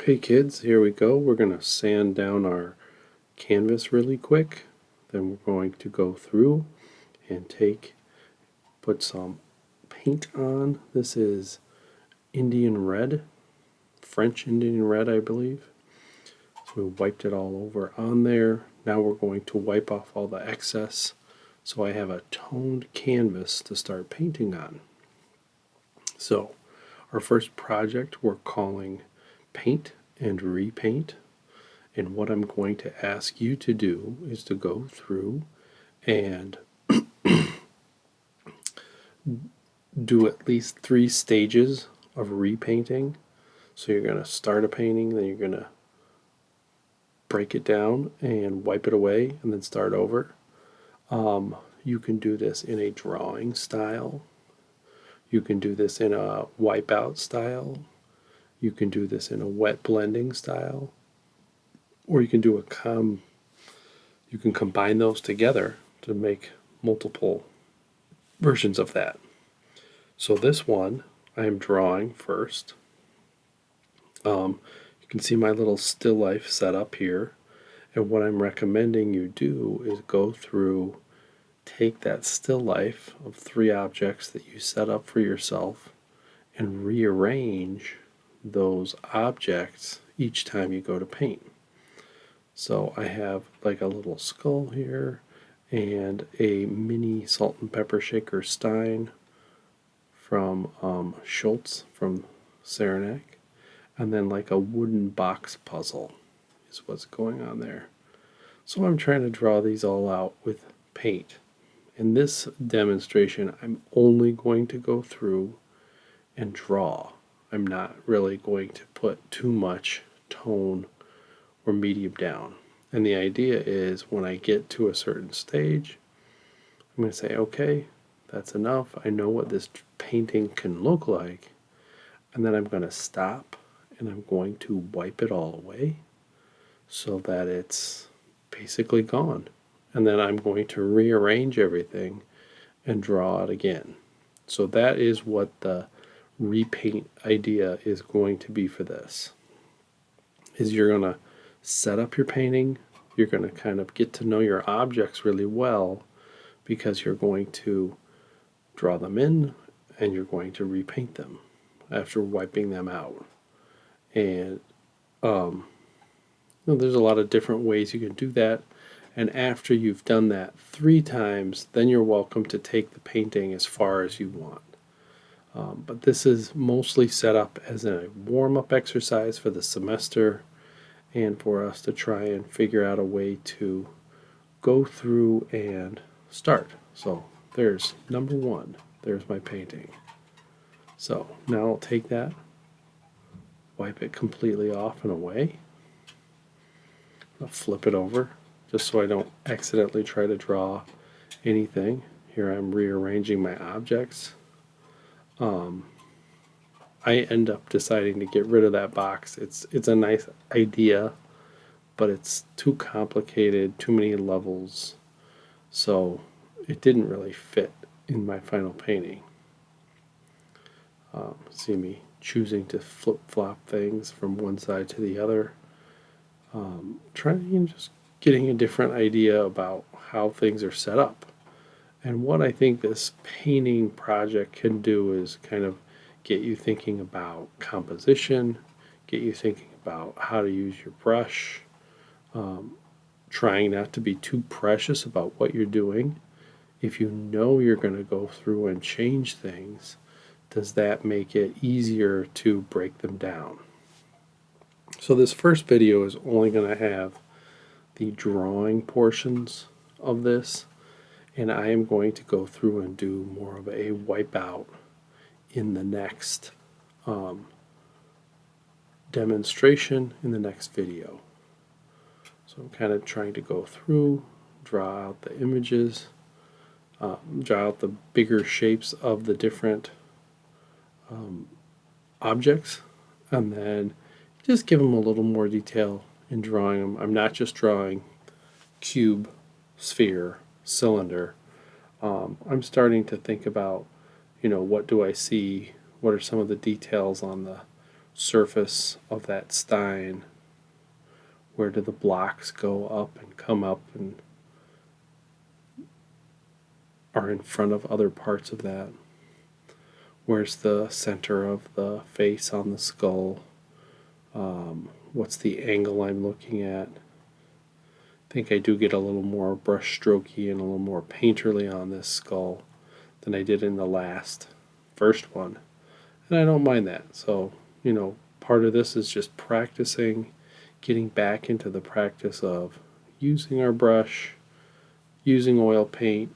Hey kids, here we go. We're going to sand down our canvas really quick. Then we're going to go through and put some paint on. This is Indian red, French Indian red, I believe. So we wiped it all over on there. Now we're going to wipe off all the excess so I have a toned canvas to start painting on. So our first project we're calling Paint and Repaint. And what I'm going to ask you to do is to go through and do at least 3 stages of repainting. So you're going to start a painting, then you're going to break it down and wipe it away and then start over. You can do this in a drawing style. You can do this in a wipeout style. You can do this in a wet blending style. Or you can do you can combine those together to make multiple versions of that. So this one I am drawing first. You can see my little still life set up here. And what I'm recommending you do is go through, take that still life of 3 objects that you set up for yourself and rearrange those objects each time you go to paint. So I have like a little skull here and a mini salt and pepper shaker stein from Schultz from Saranac, and then like a wooden box puzzle is what's going on there. So I'm trying to draw these all out with paint. In this demonstration, I'm only going to go through and draw. I'm not really going to put too much tone or medium down. And the idea is when I get to a certain stage, I'm going to say, okay, that's enough. I know what this painting can look like. And then I'm going to stop and I'm going to wipe it all away so that it's basically gone. And then I'm going to rearrange everything and draw it again. So that is what the repaint idea is going to be for this. Is you're going to set up your painting, you're going to kind of get to know your objects really well because you're going to draw them in and you're going to repaint them after wiping them out. And there's a lot of different ways you can do that. And after you've done that 3 times, then you're welcome to take the painting as far as you want. But this is mostly set up as a warm-up exercise for the semester and for us to try and figure out a way to go through and start. So there's number 1. There's my painting. So now I'll take that, wipe it completely off and away. I'll flip it over just so I don't accidentally try to draw anything. Here I'm rearranging my objects. I end up deciding to get rid of that box. It's a nice idea, but it's too complicated, too many levels, so it didn't really fit in my final painting. See me choosing to flip-flop things from one side to the other. Trying just getting a different idea about how things are set up. And what I think this painting project can do is kind of get you thinking about composition, get you thinking about how to use your brush, trying not to be too precious about what you're doing. If you know you're going to go through and change things, does that make it easier to break them down? So this first video is only going to have the drawing portions of this, and I am going to go through and do more of a wipeout in the next demonstration in the next video. So I'm kind of trying to go through, draw out the images, draw out the bigger shapes of the different objects, and then just give them a little more detail in drawing them. I'm not just drawing cube, sphere, cylinder. I'm starting to think about, what do I see? What are some of the details on the surface of that stein. Where do the blocks go up and come up and are in front of other parts of that? Where's the center of the face on the skull? What's the angle I'm looking at? I think I do get a little more brush strokey and a little more painterly on this skull than I did in the first one. And I don't mind that. So, part of this is just practicing, getting back into the practice of using our brush, using oil paint.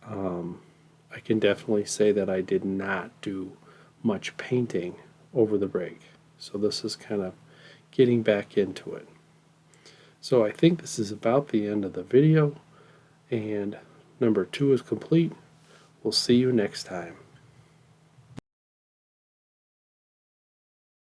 I can definitely say that I did not do much painting over the break. So this is kind of getting back into it. So I think this is about the end of the video, and number 2 is complete. We'll see you next time.